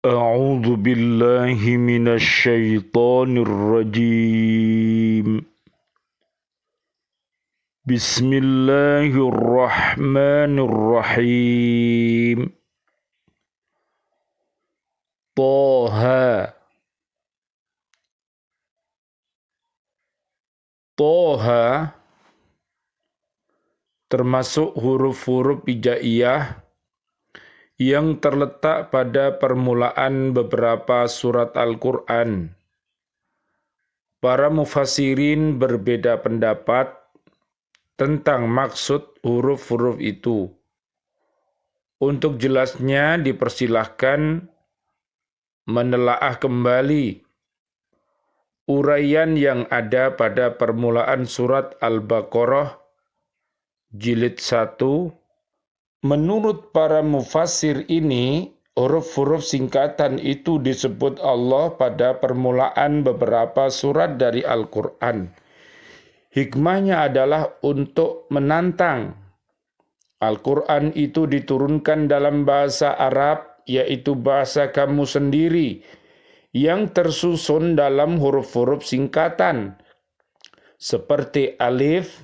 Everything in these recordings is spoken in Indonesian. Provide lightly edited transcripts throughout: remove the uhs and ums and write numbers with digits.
أعوذ بالله من الشيطان الرجيم بسم الله الرحمن الرحيم طه termasuk huruf-huruf hijaiyah yang terletak pada permulaan beberapa surat Al-Quran. Para mufassirin berbeda pendapat tentang maksud huruf-huruf itu. Untuk jelasnya dipersilahkan menelaah kembali uraian yang ada pada permulaan surat Al-Baqarah jilid 1. Menurut para mufassir ini, huruf-huruf singkatan itu disebut Allah pada permulaan beberapa surat dari Al-Quran. Hikmahnya adalah untuk menantang. Al-Quran itu diturunkan dalam bahasa Arab, yaitu bahasa kamu sendiri, yang tersusun dalam huruf-huruf singkatan, seperti alif,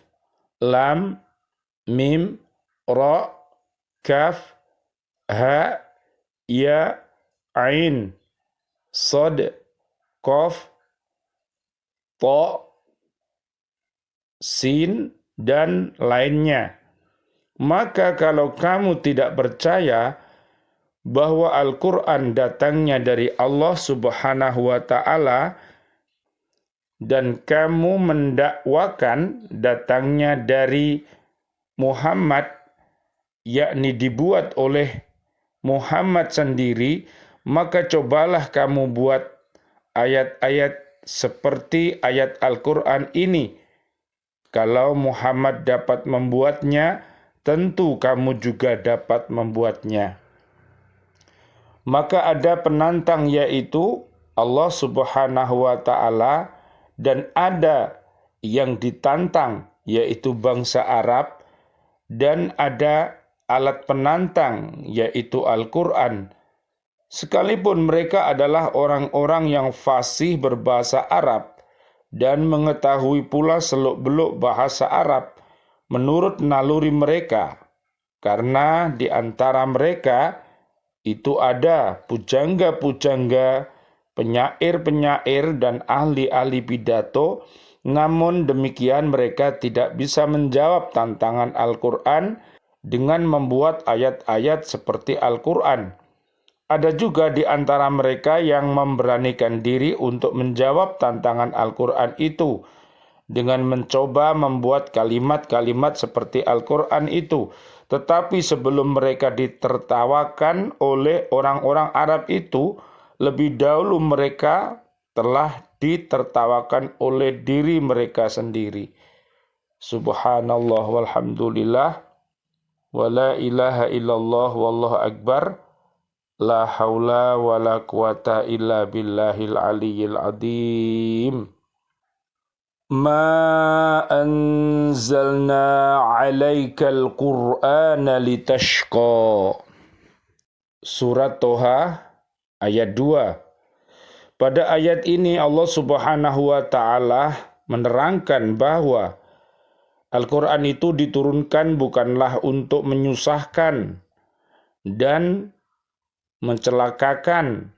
lam, mim, ra, kaf, ha, ya, ain, sod, qaf, ta, sin, dan lainnya. Maka kalau kamu tidak percaya bahwa Al-Quran datangnya dari Allah Subhanahu wa Ta'ala dan kamu mendakwakan datangnya dari Muhammad, yakni dibuat oleh Muhammad sendiri, maka cobalah kamu buat ayat-ayat seperti ayat Al-Quran ini. Kalau Muhammad dapat membuatnya, tentu kamu juga dapat membuatnya. Maka ada penantang, yaitu Allah Subhanahu wa Ta'ala, dan ada yang ditantang, yaitu bangsa Arab, dan ada alat penantang, yaitu Al-Quran. Sekalipun mereka adalah orang-orang yang fasih berbahasa Arab dan mengetahui pula seluk-beluk bahasa Arab menurut naluri mereka, karena di antara mereka itu ada pujangga-pujangga, penyair-penyair, dan ahli-ahli pidato. Namun demikian mereka tidak bisa menjawab tantangan Al-Quran dengan membuat ayat-ayat seperti Al-Quran. Ada juga di antara mereka yang memberanikan diri untuk menjawab tantangan Al-Quran itu dengan mencoba membuat kalimat-kalimat seperti Al-Quran itu. Tetapi sebelum mereka ditertawakan oleh orang-orang Arab itu, lebih dahulu mereka telah ditertawakan oleh diri mereka sendiri. Subhanallah walhamdulillah wa la ilaha illallah wallahu akbar, la haula wa la quwata illa billahil aliyyil azim. Ma anzalna 'alaikal qur'ana litashqa. Surat Toha ayat 2. Pada ayat ini Allah Subhanahu wa Ta'ala menerangkan bahwa Al-Quran itu diturunkan bukanlah untuk menyusahkan dan mencelakakan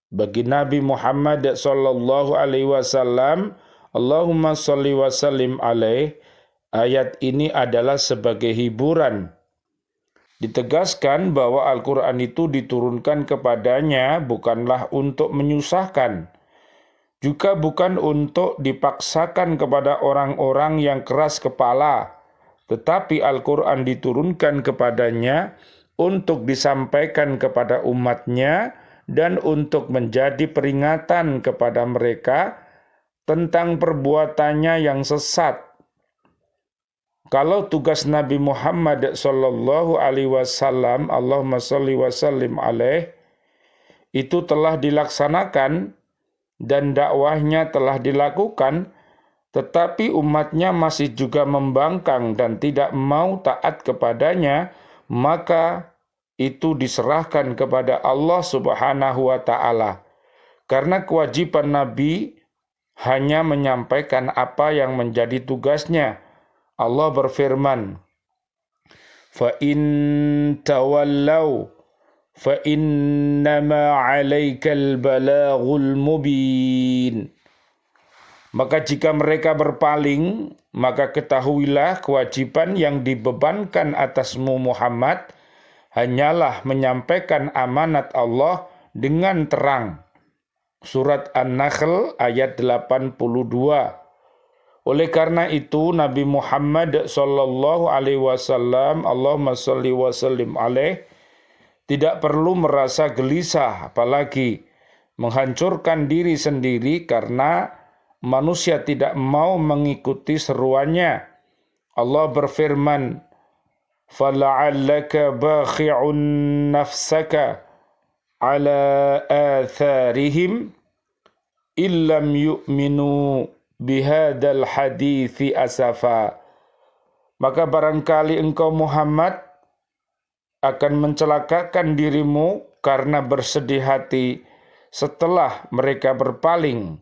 bagi Nabi Muhammad sallallahu alaihi wasallam. Allahumma sholli wa sallim alaih. Ayat ini adalah sebagai hiburan. Ditegaskan bahwa Al-Quran itu diturunkan kepadanya bukanlah untuk menyusahkan, juga bukan untuk dipaksakan kepada orang-orang yang keras kepala, tetapi Al-Quran diturunkan kepadanya untuk disampaikan kepada umatnya dan untuk menjadi peringatan kepada mereka tentang perbuatannya yang sesat. Kalau tugas Nabi Muhammad sallallahu alaihi wasallam, Allahumma sholli wa sallim alaih, itu telah dilaksanakan dan dakwahnya telah dilakukan, tetapi umatnya masih juga membangkang dan tidak mau taat kepadanya, maka itu diserahkan kepada Allah Subhanahu wa taala. Karena kewajiban Nabi hanya menyampaikan apa yang menjadi tugasnya. Allah berfirman, "Fa in tawallaw fa innama 'alaikal balaghul mubin." Maka jika mereka berpaling, maka ketahuilah kewajiban yang dibebankan atasmu Muhammad hanyalah menyampaikan amanat Allah dengan terang. Surat An-Nahl ayat 82. Oleh karena itu Nabi Muhammad sallallahu alaihi wasallam, Allahumma shalli wa sallim alaih, tidak perlu merasa gelisah apalagi menghancurkan diri sendiri karena manusia tidak mau mengikuti seruannya. Allah berfirman, "Fala'allaka bakhi'un nafsaka ala atharihim illam yu'minu bihadal hadithi asafa." Maka barangkali engkau Muhammad akan mencelakakan dirimu karena bersedih hati setelah mereka berpaling,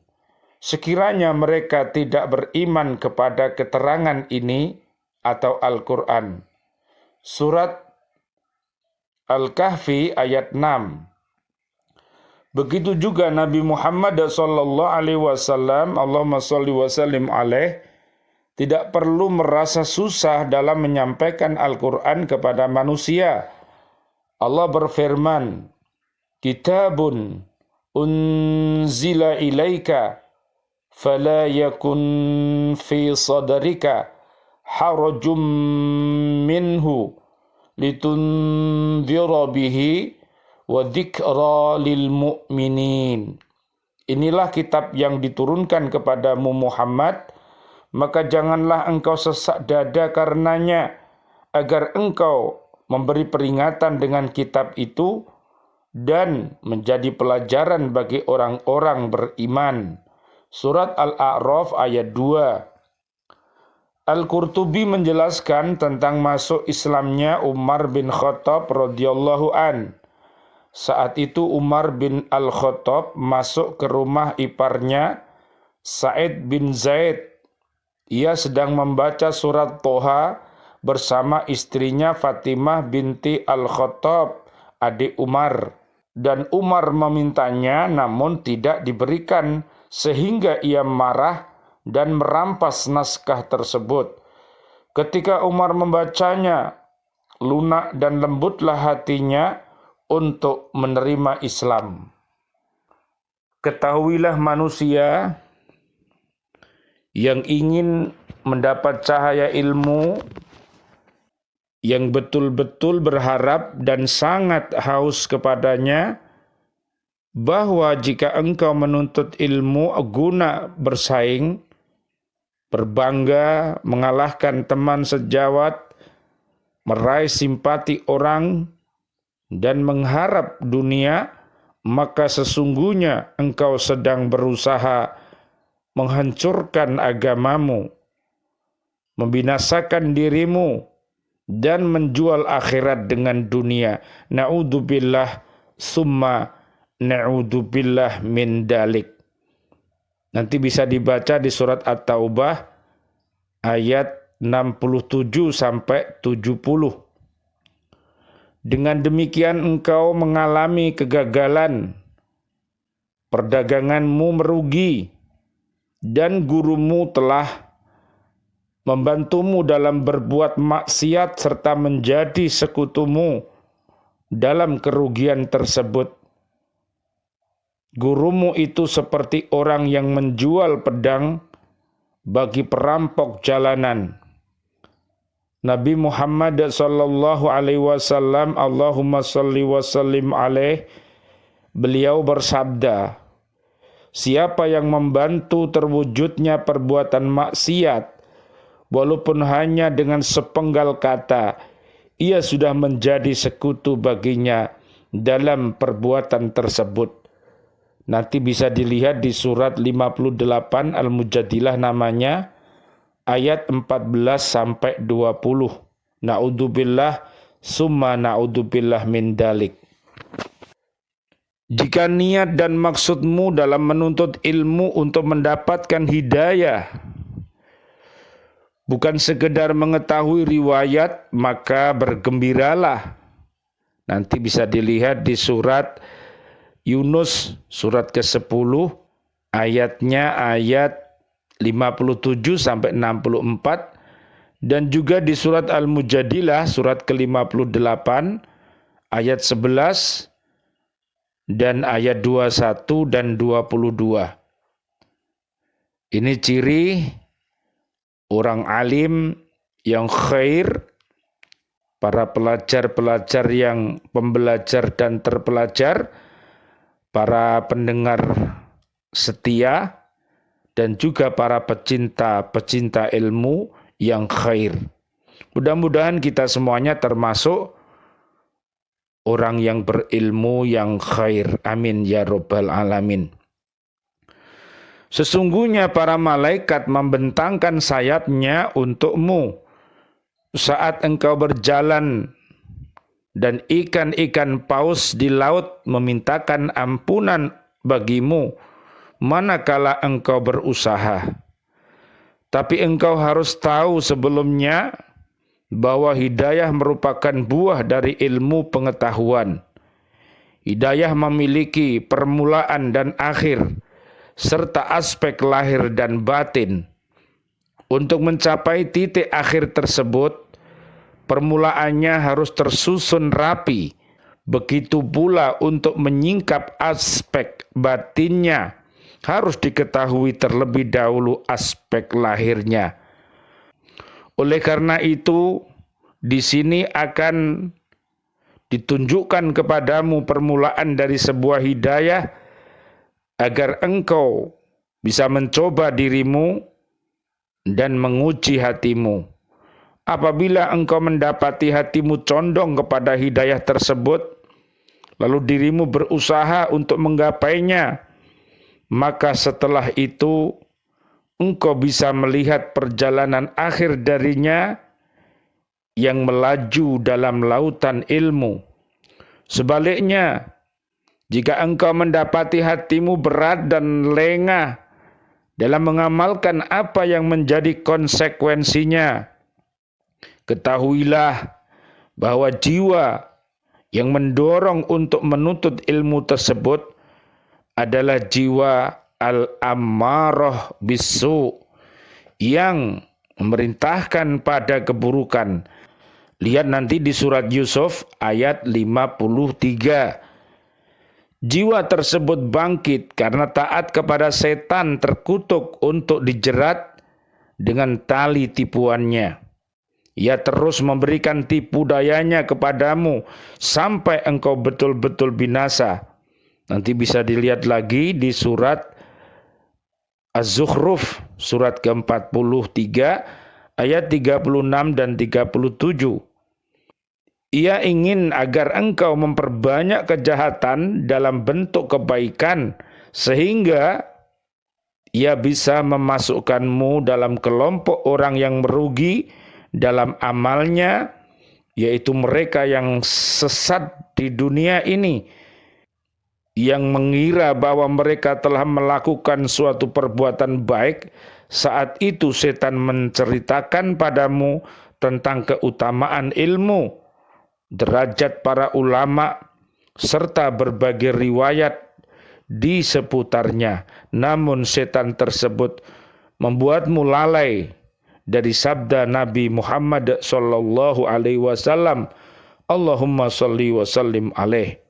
sekiranya mereka tidak beriman kepada keterangan ini atau Al-Quran. Surat Al-Kahfi ayat 6. Begitu juga Nabi Muhammad sallallahu alaihi wasallam, Allahumma shalli wa sallim alaih, tidak perlu merasa susah dalam menyampaikan Al-Quran kepada manusia. Allah berfirman, "Kitabun unzila ilaika fala yakun fi sadrika harajum minhu litundhira bihi wa dzikra lil mu'minin." Inilah kitab yang diturunkan kepadamu Muhammad, maka janganlah engkau sesak dada karenanya, agar engkau memberi peringatan dengan kitab itu dan menjadi pelajaran bagi orang-orang beriman. Surat Al-A'raf ayat 2. Al-Qurtubi menjelaskan tentang masuk Islamnya Umar bin Khattab radhiyallahu an. Saat itu Umar bin Al-Khattab masuk ke rumah iparnya Sa'id bin Zaid. Ia sedang membaca surat Toha bersama istrinya Fatimah binti Al-Khattab, adik Umar. Dan Umar memintanya namun tidak diberikan, sehingga ia marah dan merampas naskah tersebut. Ketika Umar membacanya, lunak dan lembutlah hatinya untuk menerima Islam. Ketahuilah manusia yang ingin mendapat cahaya ilmu, yang betul-betul berharap dan sangat haus kepadanya, bahwa jika engkau menuntut ilmu guna bersaing, berbangga, mengalahkan teman sejawat, meraih simpati orang, dan mengharap dunia, maka sesungguhnya engkau sedang berusaha menghancurkan agamamu, membinasakan dirimu, dan menjual akhirat dengan dunia. Na'udzubillah summa na'udzubillah min dalik. Nanti bisa dibaca di surat At-Taubah ayat 67 sampai 70. Dengan demikian engkau mengalami kegagalan, perdaganganmu merugi, dan gurumu telah membantumu dalam berbuat maksiat serta menjadi sekutumu dalam kerugian tersebut. Gurumu itu seperti orang yang menjual pedang bagi perampok jalanan. Nabi Muhammad sallallahu alaihi wasallam, Allahumma shalli wa sallim alaih, beliau bersabda, siapa yang membantu terwujudnya perbuatan maksiat, walaupun hanya dengan sepenggal kata, ia sudah menjadi sekutu baginya dalam perbuatan tersebut. Nanti bisa dilihat di surat 58 Al-Mujadilah namanya, ayat 14 sampai 20. Na'udzubillah Summa na'udzubillah min dalik. Jika niat dan maksudmu dalam menuntut ilmu untuk mendapatkan hidayah bukan sekedar mengetahui riwayat, maka bergembiralah. Nanti bisa dilihat di surat Yunus, surat ke-10, ayatnya ayat 57 sampai 64, dan juga di surat Al-Mujadilah, surat ke-58, ayat 11, dan ayat 21 dan 22. Ini ciri orang alim yang khair, para pelajar-pelajar yang pembelajar dan terpelajar, para pendengar setia, dan juga para pecinta-pecinta ilmu yang khair. Mudah-mudahan kita semuanya termasuk orang yang berilmu yang khair. Amin ya rabbal alamin. Sesungguhnya para malaikat membentangkan sayapnya untukmu saat engkau berjalan, dan ikan-ikan paus di laut memintakan ampunan bagimu manakala engkau berusaha. Tapi engkau harus tahu sebelumnya bahwa hidayah merupakan buah dari ilmu pengetahuan. Hidayah memiliki permulaan dan akhir, serta aspek lahir dan batin. Untuk mencapai titik akhir tersebut, permulaannya harus tersusun rapi. Begitu pula untuk menyingkap aspek batinnya, harus diketahui terlebih dahulu aspek lahirnya. Oleh karena itu, di sini akan ditunjukkan kepadamu permulaan dari sebuah hidayah agar engkau bisa mencoba dirimu dan menguji hatimu. Apabila engkau mendapati hatimu condong kepada hidayah tersebut, lalu dirimu berusaha untuk menggapainya, maka setelah itu engkau bisa melihat perjalanan akhir darinya yang melaju dalam lautan ilmu. Sebaliknya, jika engkau mendapati hatimu berat dan lengah dalam mengamalkan apa yang menjadi konsekuensinya, ketahuilah bahwa jiwa yang mendorong untuk menuntut ilmu tersebut adalah jiwa al-ammarah bisu, yang memerintahkan pada keburukan. Lihat nanti di surat Yusuf ayat 53. Jiwa tersebut bangkit karena taat kepada setan, terkutuk untuk dijerat dengan tali tipuannya. Ia terus memberikan tipu dayanya kepadamu sampai engkau betul-betul binasa. Nanti bisa dilihat lagi di surat Az-Zukhruf, surat ke-43, ayat 36 dan 37. Ia ingin agar engkau memperbanyak kejahatan dalam bentuk kebaikan, sehingga ia bisa memasukkanmu dalam kelompok orang yang merugi dalam amalnya, yaitu mereka yang sesat di dunia ini, yang mengira bahwa mereka telah melakukan suatu perbuatan baik. Saat itu setan menceritakan padamu tentang keutamaan ilmu, derajat para ulama, serta berbagai riwayat di seputarnya. Namun setan tersebut membuatmu lalai dari sabda Nabi Muhammad sallallahu alaihi wasallam, Allahumma shalli wa sallim alaih.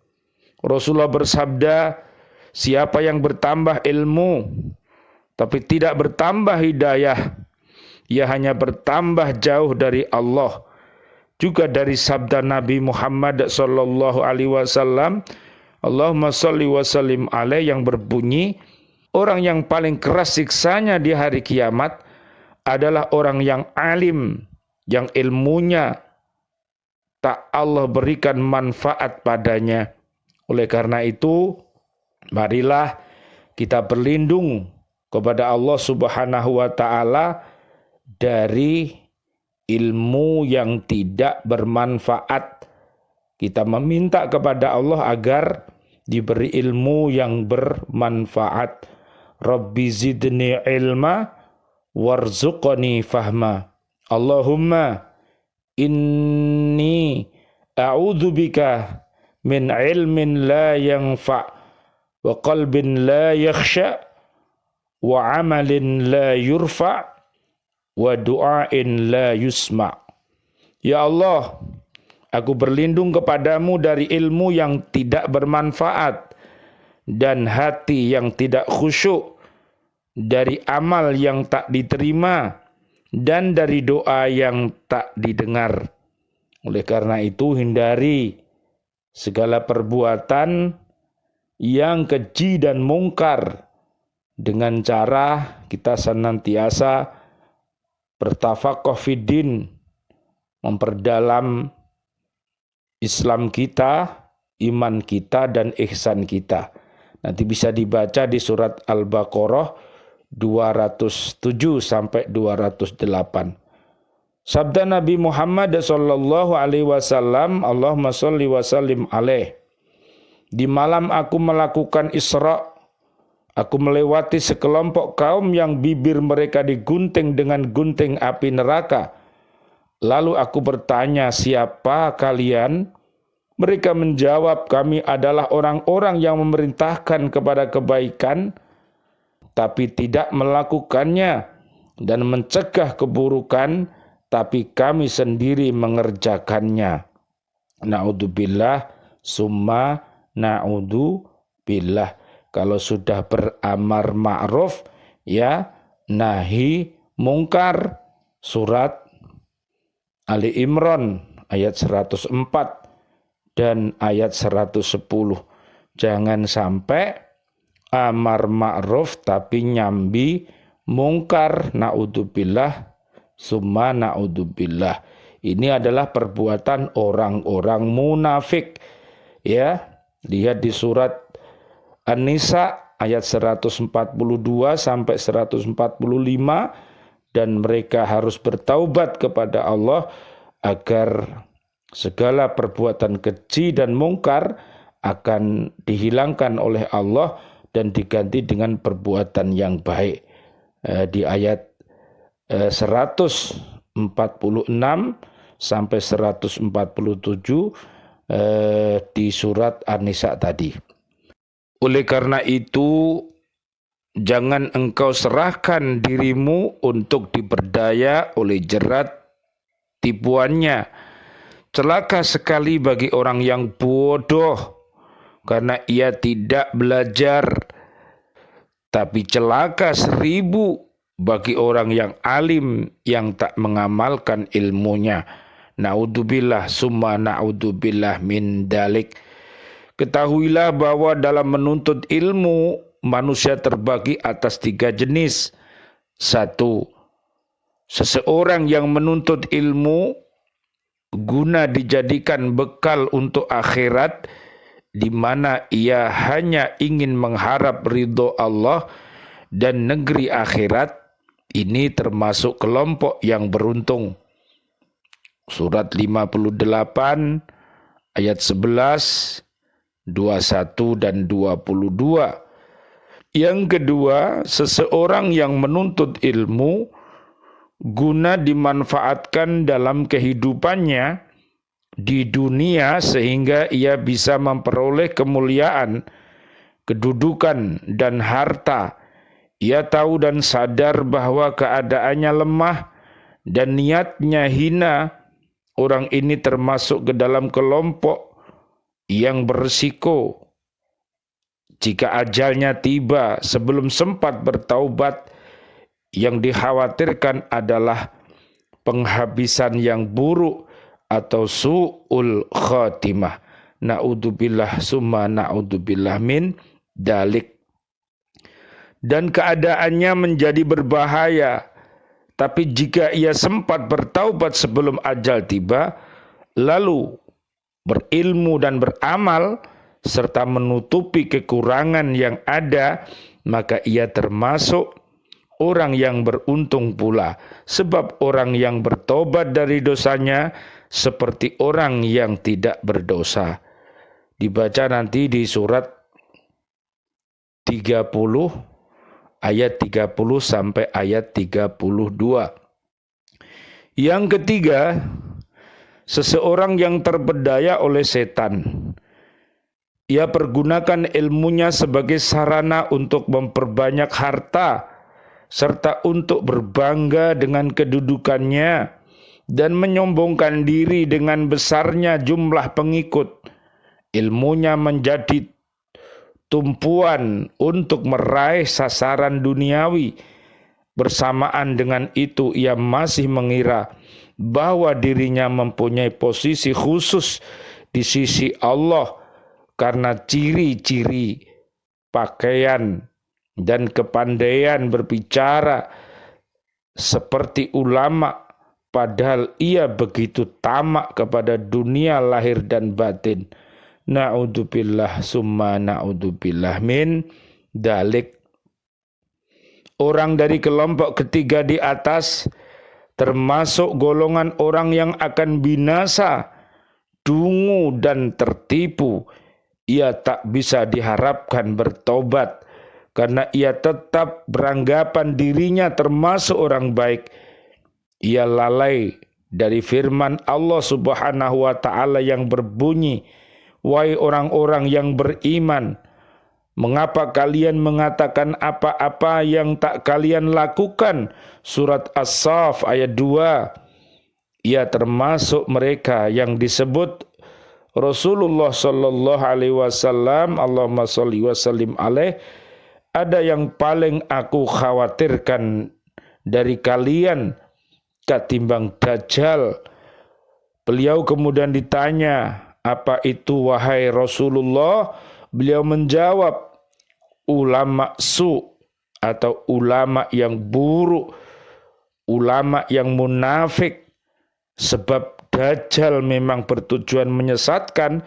Rasulullah bersabda, siapa yang bertambah ilmu tapi tidak bertambah hidayah, ia hanya bertambah jauh dari Allah. Juga dari sabda Nabi Muhammad sallallahu alaihi wasallam, Allahumma shalli wa sallim alaih, yang berbunyi, orang yang paling keras siksanya di hari kiamat adalah orang yang alim, yang ilmunya tak Allah berikan manfaat padanya. Oleh karena itu, marilah kita berlindung kepada Allah Subhanahu wa ta'ala dari ilmu yang tidak bermanfaat, Kita meminta kepada Allah agar diberi ilmu yang bermanfaat. Rabbi zidni ilma warzuqni fahma. Allahumma inni a'udzubika min ilmin la yanfa' wa qalbin la yakhsha wa amalin la yurfa' wa du'ain la yusma'. Ya Allah, aku berlindung kepadamu dari ilmu yang tidak bermanfaat dan hati yang tidak khusyuk, dari amal yang tak diterima dan dari doa yang tak didengar. Oleh karena itu hindari segala perbuatan yang keji dan mungkar dengan cara kita senantiasa bertafaqquh fiddin, memperdalam Islam kita, iman kita, dan ihsan kita. Nanti bisa dibaca di surat Al-Baqarah 207 sampai 208. Sabda Nabi Muhammad sallallahu alaihi wasallam, Allahumma sholli wa sallim alaih. Di malam aku melakukan Isra, aku melewati sekelompok kaum yang bibir mereka digunting dengan gunting api neraka. Lalu aku bertanya, siapa kalian? Mereka menjawab, kami adalah orang-orang yang memerintahkan kepada kebaikan, tapi tidak melakukannya, dan mencegah keburukan, tapi kami sendiri mengerjakannya. Na'udzubillah, summa na'udzubillah. Kalau sudah beramar ma'ruf, ya, nahi mungkar. Surat Ali Imran ayat 104 dan ayat 110. Jangan sampai amar ma'ruf tapi nyambi mungkar. Na'udzubillah, summa na'udzubillah. Ini adalah perbuatan orang-orang munafik. Ya, lihat di surat An-Nisa ayat 142 sampai 145, dan mereka harus bertaubat kepada Allah agar segala perbuatan keji dan mungkar akan dihilangkan oleh Allah dan diganti dengan perbuatan yang baik. Di ayat 146 sampai 147 di surat An-Nisa tadi. Oleh karena itu, jangan engkau serahkan dirimu untuk diperdaya oleh jerat tipuannya. Celaka sekali bagi orang yang bodoh karena ia tidak belajar, tapi celaka 1000 bagi orang yang alim yang tak mengamalkan ilmunya. Na'udzubillah, summa na'udzubillah min dalik. Ketahuilah bahwa dalam menuntut ilmu, manusia terbagi atas 3 jenis. 1. Seseorang yang menuntut ilmu guna dijadikan bekal untuk akhirat, di mana ia hanya ingin mengharap ridho Allah dan negeri akhirat. Ini termasuk kelompok yang beruntung. Surat 58 ayat 11, 21 dan 22. Yang kedua, seseorang yang menuntut ilmu guna dimanfaatkan dalam kehidupannya di dunia sehingga ia bisa memperoleh kemuliaan, kedudukan, dan harta. Ia tahu dan sadar bahwa keadaannya lemah dan niatnya hina. Orang ini termasuk ke dalam kelompok yang berisiko. Jika ajalnya tiba sebelum sempat bertaubat, yang dikhawatirkan adalah penghabisan yang buruk atau su'ul khatimah. Na'udzubillah, summa na'udzubillah min dalik. Dan keadaannya menjadi berbahaya. Tapi jika ia sempat bertaubat sebelum ajal tiba, lalu berilmu dan beramal, serta menutupi kekurangan yang ada, maka ia termasuk orang yang beruntung pula. Sebab orang yang bertobat dari dosanya seperti orang yang tidak berdosa. Dibaca nanti di surat 30 ayat 30 sampai ayat 32. Yang ketiga, seseorang yang terpedaya oleh setan. Ia pergunakan ilmunya sebagai sarana untuk memperbanyak harta, serta untuk berbangga dengan kedudukannya, dan menyombongkan diri dengan besarnya jumlah pengikut. Ilmunya menjadi tumpuan untuk meraih sasaran duniawi. Bersamaan dengan itu ia masih mengira bahwa dirinya mempunyai posisi khusus di sisi Allah karena ciri-ciri pakaian dan kepandaian berbicara seperti ulama, padahal ia begitu tamak kepada dunia lahir dan batin. Na'udzubillah summa na'udzubillah min dalik. Orang dari kelompok ketiga di atas termasuk golongan orang yang akan binasa, dungu dan tertipu. Ia tak bisa diharapkan bertobat karena ia tetap beranggapan dirinya termasuk orang baik. Ia lalai dari firman Allah Subhanahu wa ta'ala yang berbunyi, "Wahai orang-orang yang beriman, mengapa kalian mengatakan apa-apa yang tak kalian lakukan?" Surat As-Saff ayat 2. Ia termasuk mereka yang disebut Rasulullah sallallahu alaihi wasallam, Allahumma sholli wa sallim alaih, ada yang paling aku khawatirkan dari kalian ketimbang Dajjal. Beliau kemudian ditanya, "Apa itu wahai Rasulullah?" Beliau menjawab, ulama su atau ulama yang buruk, ulama yang munafik. Sebab Dajjal memang bertujuan menyesatkan,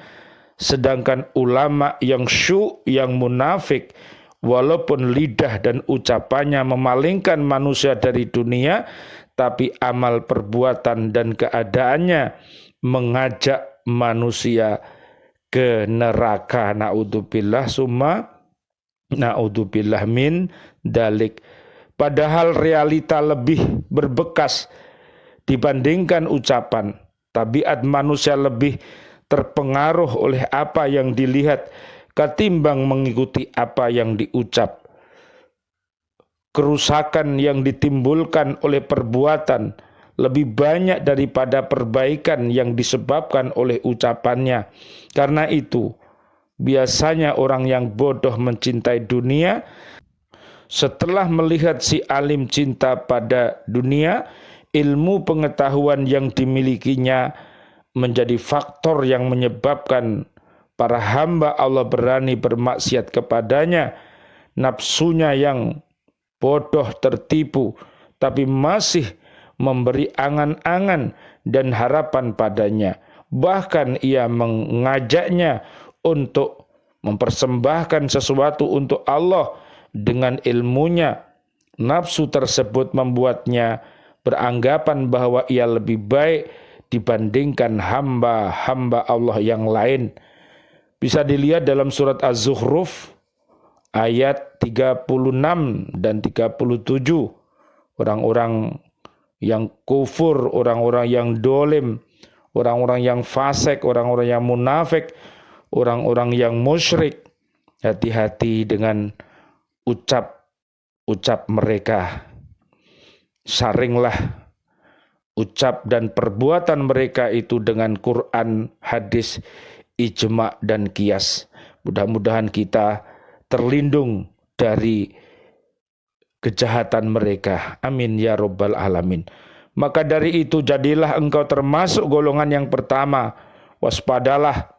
sedangkan ulama yang syu, yang munafik, walaupun lidah dan ucapannya memalingkan manusia dari dunia, tapi amal perbuatan dan keadaannya mengajak manusia ke neraka. Na'udzubillah summa na'udzubillah min dalik. Padahal realita lebih berbekas dibandingkan ucapan. Tabiat manusia lebih terpengaruh oleh apa yang dilihat ketimbang mengikuti apa yang diucap. Kerusakan yang ditimbulkan oleh perbuatan lebih banyak daripada perbaikan yang disebabkan oleh ucapannya. Karena itu, biasanya orang yang bodoh mencintai dunia, setelah melihat si alim cinta pada dunia, ilmu pengetahuan yang dimilikinya menjadi faktor yang menyebabkan para hamba Allah berani bermaksiat kepadanya. Nafsunya yang bodoh tertipu, tapi masih memberi angan-angan dan harapan padanya. Bahkan ia mengajaknya untuk mempersembahkan sesuatu untuk Allah dengan ilmunya. Nafsu tersebut membuatnya beranggapan bahwa ia lebih baik dibandingkan hamba-hamba Allah yang lain. Bisa dilihat dalam surat Az-Zukhruf ayat 36 dan 37. Orang-orang yang kufur, orang-orang yang dolim, orang-orang yang fasik, orang-orang yang munafik, orang-orang yang musyrik. Hati-hati dengan ucap mereka. Saringlah ucap dan perbuatan mereka itu dengan Quran, hadis, ijma dan qiyas. Mudah-mudahan kita terlindung dari kejahatan mereka. Amin ya rabbal alamin. Maka dari itu jadilah engkau termasuk golongan yang pertama. Waspadalah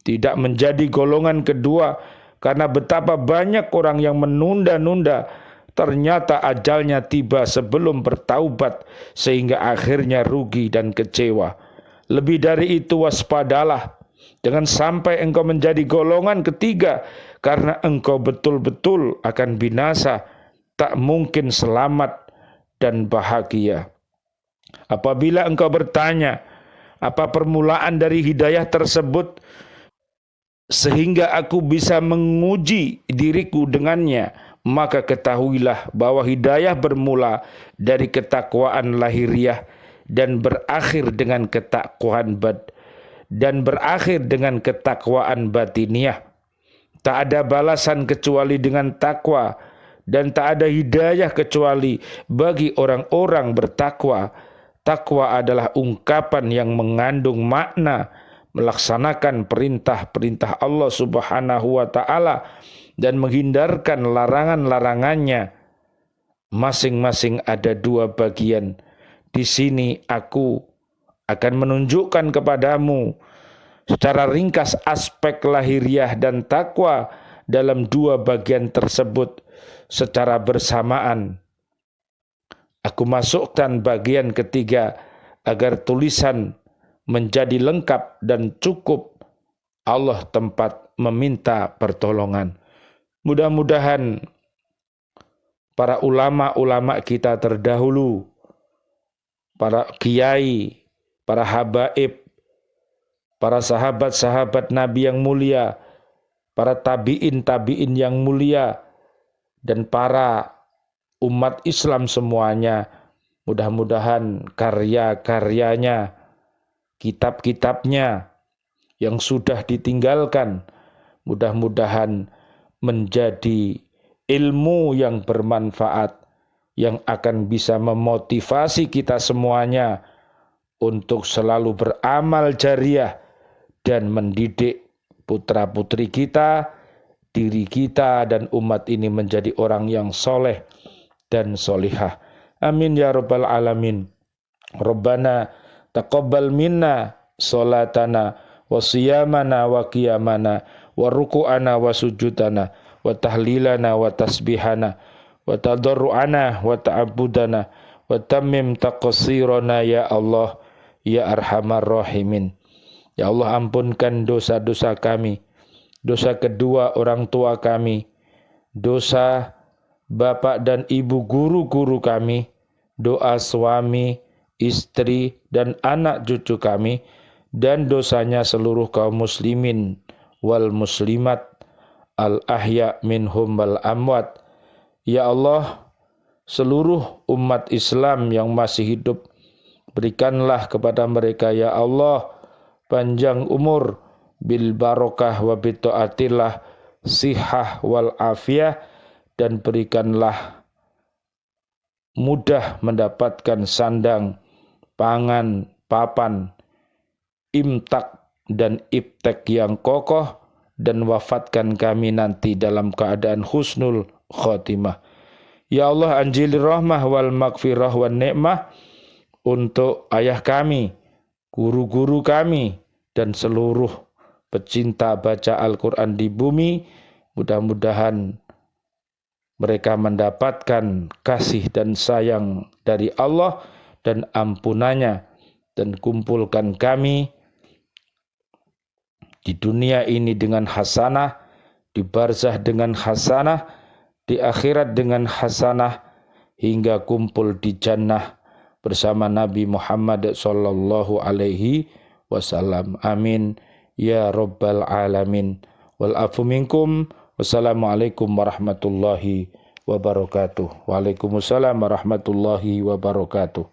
tidak menjadi golongan kedua, karena betapa banyak orang yang menunda-nunda, ternyata ajalnya tiba sebelum bertaubat, sehingga akhirnya rugi dan kecewa. Lebih dari itu, waspadalah, jangan sampai engkau menjadi golongan ketiga, karena engkau betul-betul akan binasa, tak mungkin selamat dan bahagia. Apabila engkau bertanya, Apa permulaan dari hidayah tersebut sehingga aku bisa menguji diriku dengannya, maka ketahuilah bahwa hidayah bermula dari ketakwaan lahiriah dan berakhir dengan ketakwaan batiniah. Tak ada balasan kecuali dengan takwa, dan tak ada hidayah kecuali bagi orang-orang bertakwa. Takwa adalah ungkapan yang mengandung makna melaksanakan perintah-perintah Allah Subhanahu wa taala dan menghindarkan larangan-larangannya. Masing-masing ada dua bagian. Di sini aku akan menunjukkan kepadamu secara ringkas aspek lahiriah dan takwa dalam dua bagian tersebut secara bersamaan. Aku masukkan bagian ketiga agar tulisan menjadi lengkap dan cukup Allah tempat meminta pertolongan. Mudah-mudahan para ulama-ulama kita terdahulu, para kiai, para habaib, para sahabat-sahabat Nabi yang mulia, para tabi'in yang mulia, dan para umat Islam semuanya, mudah-mudahan karya-karyanya, kitab-kitabnya yang sudah ditinggalkan, mudah-mudahan menjadi ilmu yang bermanfaat, yang akan bisa memotivasi kita semuanya untuk selalu beramal jariah dan mendidik putra-putri kita, diri kita dan umat ini menjadi orang yang soleh dan solihah. Amin ya rabbal alamin. Rabbana taqabbal minna salatana wa siyamana wa qiyamana wa ruku'ana wa sujudana wa tahlilana wa tasbihana wa tadarru'ana wa ta'abudana wa tammim taqsirana ya Allah ya arhamar rahimin. Ya Allah, ampunkan dosa-dosa kami, dosa kedua orang tua kami, dosa bapak dan ibu guru-guru kami, doa suami, istri dan anak cucu kami, dan dosanya seluruh kaum muslimin wal muslimat al-ahya minhum wal amwat. Ya Allah, seluruh umat Islam yang masih hidup, berikanlah kepada mereka ya Allah panjang umur bil barokah wa bitaatillah, sihah wal afiyah, dan berikanlah mudah mendapatkan sandang, pangan, papan, imtak dan iptek yang kokoh, dan wafatkan kami nanti dalam keadaan husnul khotimah. Ya Allah, anjilir rahmah wal magfirah wal ni'mah untuk ayah kami, guru-guru kami, dan seluruh pecinta baca Al-Quran di bumi. Mudah-mudahan mereka mendapatkan kasih dan sayang dari Allah dan ampunannya, dan kumpulkan kami di dunia ini dengan hasanah, di barzah dengan hasanah, di akhirat dengan hasanah, hingga kumpul di jannah bersama Nabi Muhammad sallallahu alaihi wasallam. Amin ya rabbal alamin. Wal afu minkum. Wassalamualaikum warahmatullahi wabarakatuh. Waalaikumsalam warahmatullahi wabarakatuh.